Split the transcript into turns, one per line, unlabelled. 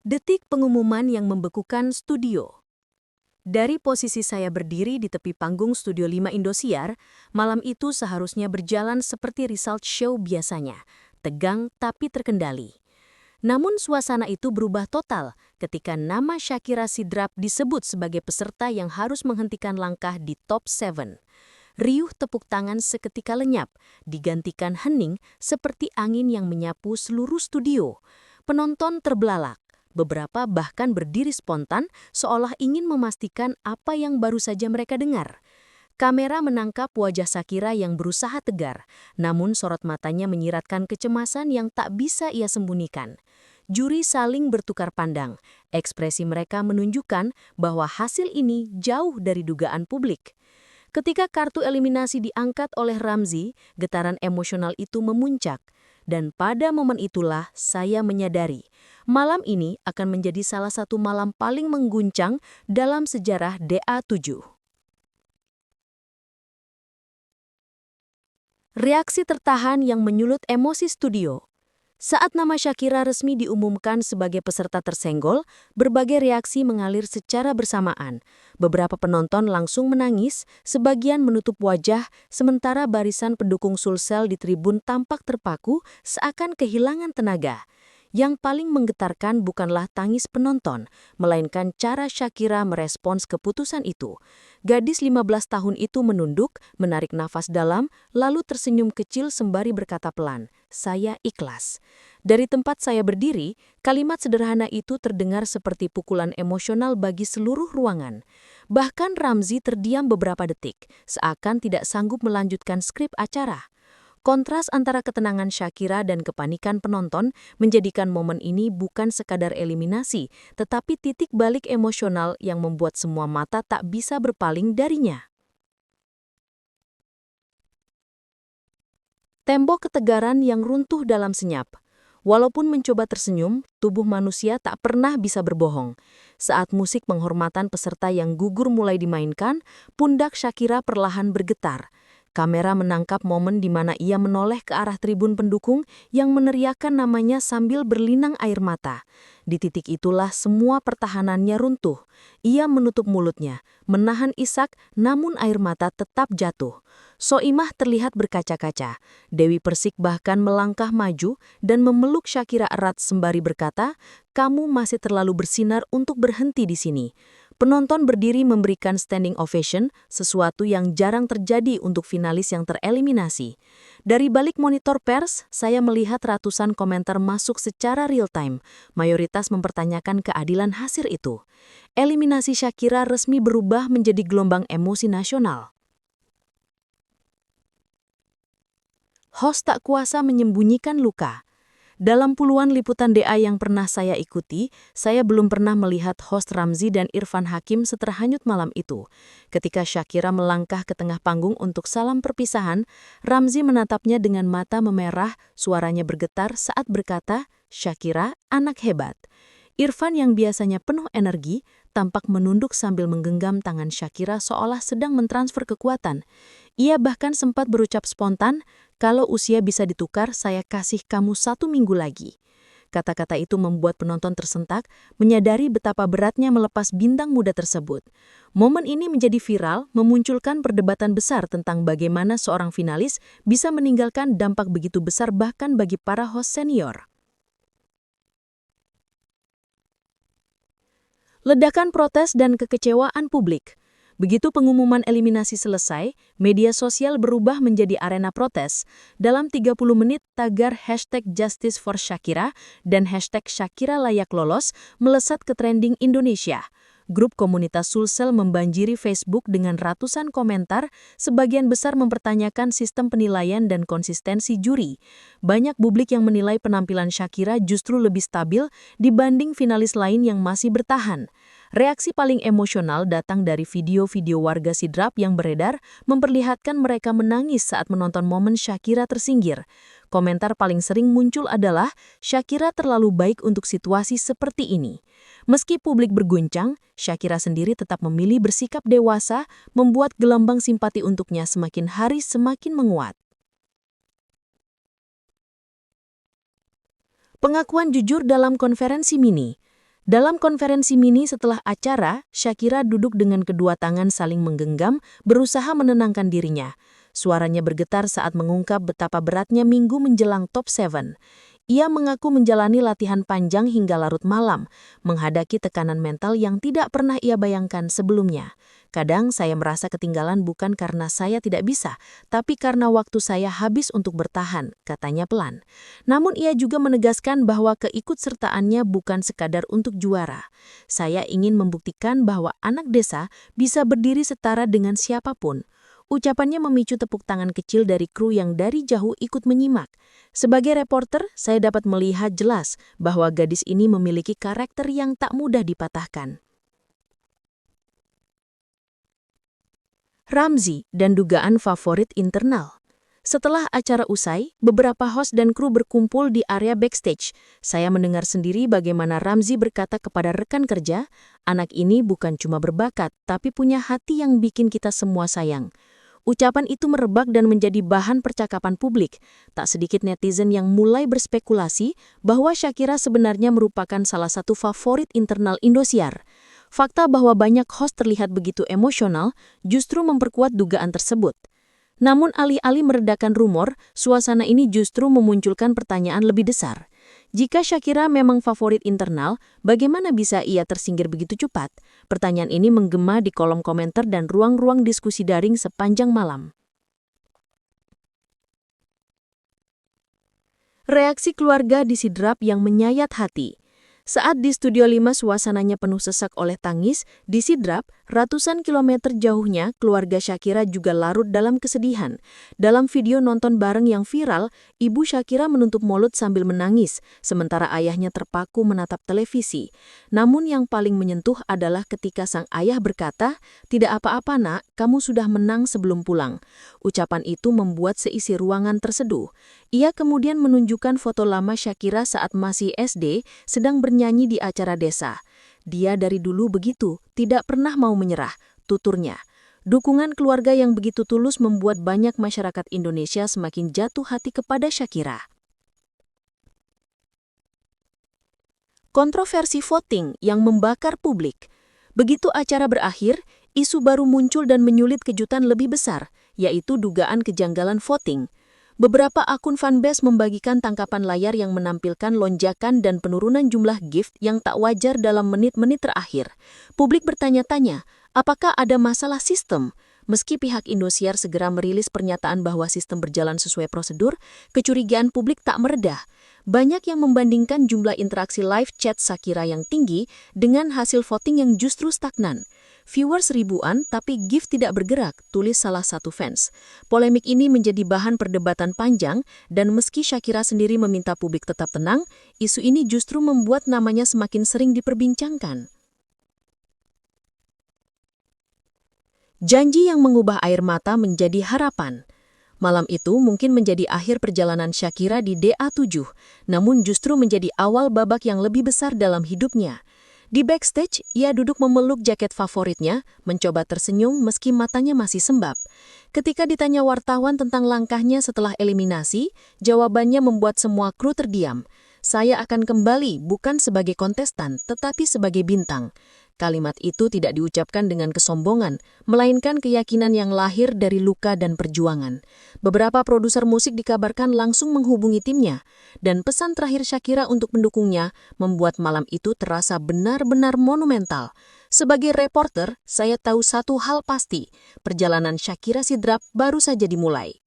Detik pengumuman yang membekukan studio. Dari posisi saya berdiri di tepi panggung Studio 5 Indosiar, malam itu seharusnya berjalan seperti result show biasanya, tegang tapi terkendali. Namun suasana itu berubah total ketika nama Shakira Sidrap disebut sebagai peserta yang harus menghentikan langkah di top 7. Riuh tepuk tangan seketika lenyap, digantikan hening seperti angin yang menyapu seluruh studio. Penonton terbelalak. Beberapa bahkan berdiri spontan seolah ingin memastikan apa yang baru saja mereka dengar. Kamera menangkap wajah Shakira yang berusaha tegar, namun sorot matanya menyiratkan kecemasan yang tak bisa ia sembunyikan. Juri saling bertukar pandang. Ekspresi mereka menunjukkan bahwa hasil ini jauh dari dugaan publik. Ketika kartu eliminasi diangkat oleh Ramzy, getaran emosional itu memuncak. Dan pada momen itulah saya menyadari, malam ini akan menjadi salah satu malam paling mengguncang dalam sejarah DA7. Reaksi tertahan yang menyulut emosi studio. Saat nama Shakira resmi diumumkan sebagai peserta tersenggol, berbagai reaksi mengalir secara bersamaan. Beberapa penonton langsung menangis, sebagian menutup wajah, sementara barisan pendukung Sulsel di tribun tampak terpaku seakan kehilangan tenaga. Yang paling menggetarkan bukanlah tangis penonton, melainkan cara Shakira merespons keputusan itu. Gadis 15 tahun itu menunduk, menarik nafas dalam, lalu tersenyum kecil sembari berkata pelan, "Saya ikhlas." Dari tempat saya berdiri, kalimat sederhana itu terdengar seperti pukulan emosional bagi seluruh ruangan. Bahkan Ramzy terdiam beberapa detik, seakan tidak sanggup melanjutkan skrip acara. Kontras antara ketenangan Shakira dan kepanikan penonton menjadikan momen ini bukan sekadar eliminasi, tetapi titik balik emosional yang membuat semua mata tak bisa berpaling darinya. Tembok ketegaran yang runtuh dalam senyap. Walaupun mencoba tersenyum, tubuh manusia tak pernah bisa berbohong. Saat musik penghormatan peserta yang gugur mulai dimainkan, pundak Shakira perlahan bergetar. Kamera menangkap momen di mana ia menoleh ke arah tribun pendukung yang meneriakkan namanya sambil berlinang air mata. Di titik itulah semua pertahanannya runtuh. Ia menutup mulutnya, menahan isak, namun air mata tetap jatuh. Soimah terlihat berkaca-kaca. Dewi Persik bahkan melangkah maju dan memeluk Shakira erat sembari berkata, "Kamu masih terlalu bersinar untuk berhenti di sini." Penonton berdiri memberikan standing ovation, sesuatu yang jarang terjadi untuk finalis yang tereliminasi. Dari balik monitor pers, saya melihat ratusan komentar masuk secara real-time, mayoritas mempertanyakan keadilan hasil itu. Eliminasi Shakira resmi berubah menjadi gelombang emosi nasional. Host tak kuasa menyembunyikan luka. Dalam puluhan liputan DA yang pernah saya ikuti, saya belum pernah melihat host Ramzy dan Irfan Hakim seterhanyut malam itu. Ketika Shakira melangkah ke tengah panggung untuk salam perpisahan, Ramzy menatapnya dengan mata memerah, suaranya bergetar saat berkata, "Shakira, anak hebat." Irfan yang biasanya penuh energi, tampak menunduk sambil menggenggam tangan Shakira seolah sedang mentransfer kekuatan. Ia bahkan sempat berucap spontan, "Kalau usia bisa ditukar, saya kasih kamu 1 minggu lagi." Kata-kata itu membuat penonton tersentak, menyadari betapa beratnya melepas bintang muda tersebut. Momen ini menjadi viral, memunculkan perdebatan besar tentang bagaimana seorang finalis bisa meninggalkan dampak begitu besar bahkan bagi para host senior. Ledakan protes dan kekecewaan publik. Begitu pengumuman eliminasi selesai, media sosial berubah menjadi arena protes. Dalam 30 menit, tagar #JusticeForShakira dan #Shakira layak lolos melesat ke trending Indonesia. Grup komunitas Sulsel membanjiri Facebook dengan ratusan komentar, sebagian besar mempertanyakan sistem penilaian dan konsistensi juri. Banyak publik yang menilai penampilan Shakira justru lebih stabil dibanding finalis lain yang masih bertahan. Reaksi paling emosional datang dari video-video warga Sidrap yang beredar memperlihatkan mereka menangis saat menonton momen Shakira tersinggir. Komentar paling sering muncul adalah, "Shakira terlalu baik untuk situasi seperti ini." Meski publik berguncang, Shakira sendiri tetap memilih bersikap dewasa, membuat gelombang simpati untuknya semakin hari semakin menguat. Pengakuan jujur dalam konferensi mini. Dalam konferensi mini setelah acara, Shakira duduk dengan kedua tangan saling menggenggam, berusaha menenangkan dirinya. Suaranya bergetar saat mengungkap betapa beratnya minggu menjelang top 7. Ia mengaku menjalani latihan panjang hingga larut malam, menghadapi tekanan mental yang tidak pernah ia bayangkan sebelumnya. Kadang saya merasa ketinggalan bukan karena saya tidak bisa, tapi karena waktu saya habis untuk bertahan, katanya pelan. Namun ia juga menegaskan bahwa keikutsertaannya bukan sekadar untuk juara. Saya ingin membuktikan bahwa anak desa bisa berdiri setara dengan siapapun. Ucapannya memicu tepuk tangan kecil dari kru yang dari jauh ikut menyimak. Sebagai reporter, saya dapat melihat jelas bahwa gadis ini memiliki karakter yang tak mudah dipatahkan. Ramzy dan dugaan favorit internal. Setelah acara usai, beberapa host dan kru berkumpul di area backstage. Saya mendengar sendiri bagaimana Ramzy berkata kepada rekan kerja, "Anak ini bukan cuma berbakat, tapi punya hati yang bikin kita semua sayang." Ucapan itu merebak dan menjadi bahan percakapan publik. Tak sedikit netizen yang mulai berspekulasi bahwa Shakira sebenarnya merupakan salah satu favorit internal Indosiar. Fakta bahwa banyak host terlihat begitu emosional justru memperkuat dugaan tersebut. Namun alih-alih meredakan rumor, suasana ini justru memunculkan pertanyaan lebih besar. Jika Shakira memang favorit internal, bagaimana bisa ia tersinggir begitu cepat? Pertanyaan ini menggema di kolom komentar dan ruang-ruang diskusi daring sepanjang malam. Reaksi keluarga di Sidrap yang menyayat hati. Saat di Studio 5 suasananya penuh sesak oleh tangis, di Sidrap, ratusan kilometer jauhnya, keluarga Shakira juga larut dalam kesedihan. Dalam video nonton bareng yang viral, ibu Shakira menutup mulut sambil menangis, sementara ayahnya terpaku menatap televisi. Namun yang paling menyentuh adalah ketika sang ayah berkata, "Tidak apa-apa nak, kamu sudah menang sebelum pulang." Ucapan itu membuat seisi ruangan terseduh. Ia kemudian menunjukkan foto lama Shakira saat masih SD, sedang bernyanyi di acara desa. "Dia dari dulu begitu, tidak pernah mau menyerah," tuturnya. Dukungan keluarga yang begitu tulus membuat banyak masyarakat Indonesia semakin jatuh hati kepada Shakira. Kontroversi voting yang membakar publik. Begitu acara berakhir, isu baru muncul dan menyulit kejutan lebih besar, yaitu dugaan kejanggalan voting. Beberapa akun fanbase membagikan tangkapan layar yang menampilkan lonjakan dan penurunan jumlah gift yang tak wajar dalam menit-menit terakhir. Publik bertanya-tanya, apakah ada masalah sistem? Meski pihak Indosiar segera merilis pernyataan bahwa sistem berjalan sesuai prosedur, kecurigaan publik tak meredah. Banyak yang membandingkan jumlah interaksi live chat Shakira yang tinggi dengan hasil voting yang justru stagnan. Viewers ribuan tapi gift tidak bergerak, tulis salah satu fans. Polemik ini menjadi bahan perdebatan panjang dan meski Shakira sendiri meminta publik tetap tenang, isu ini justru membuat namanya semakin sering diperbincangkan. Janji yang mengubah air mata menjadi harapan. Malam itu mungkin menjadi akhir perjalanan Shakira di DA7, namun justru menjadi awal babak yang lebih besar dalam hidupnya. Di backstage, ia duduk memeluk jaket favoritnya, mencoba tersenyum meski matanya masih sembab. Ketika ditanya wartawan tentang langkahnya setelah eliminasi, jawabannya membuat semua kru terdiam. "Saya akan kembali bukan sebagai kontestan, tetapi sebagai bintang." Kalimat itu tidak diucapkan dengan kesombongan, melainkan keyakinan yang lahir dari luka dan perjuangan. Beberapa produser musik dikabarkan langsung menghubungi timnya, dan pesan terakhir Shakira untuk mendukungnya membuat malam itu terasa benar-benar monumental. Sebagai reporter, saya tahu satu hal pasti, perjalanan Shakira Sidrap baru saja dimulai.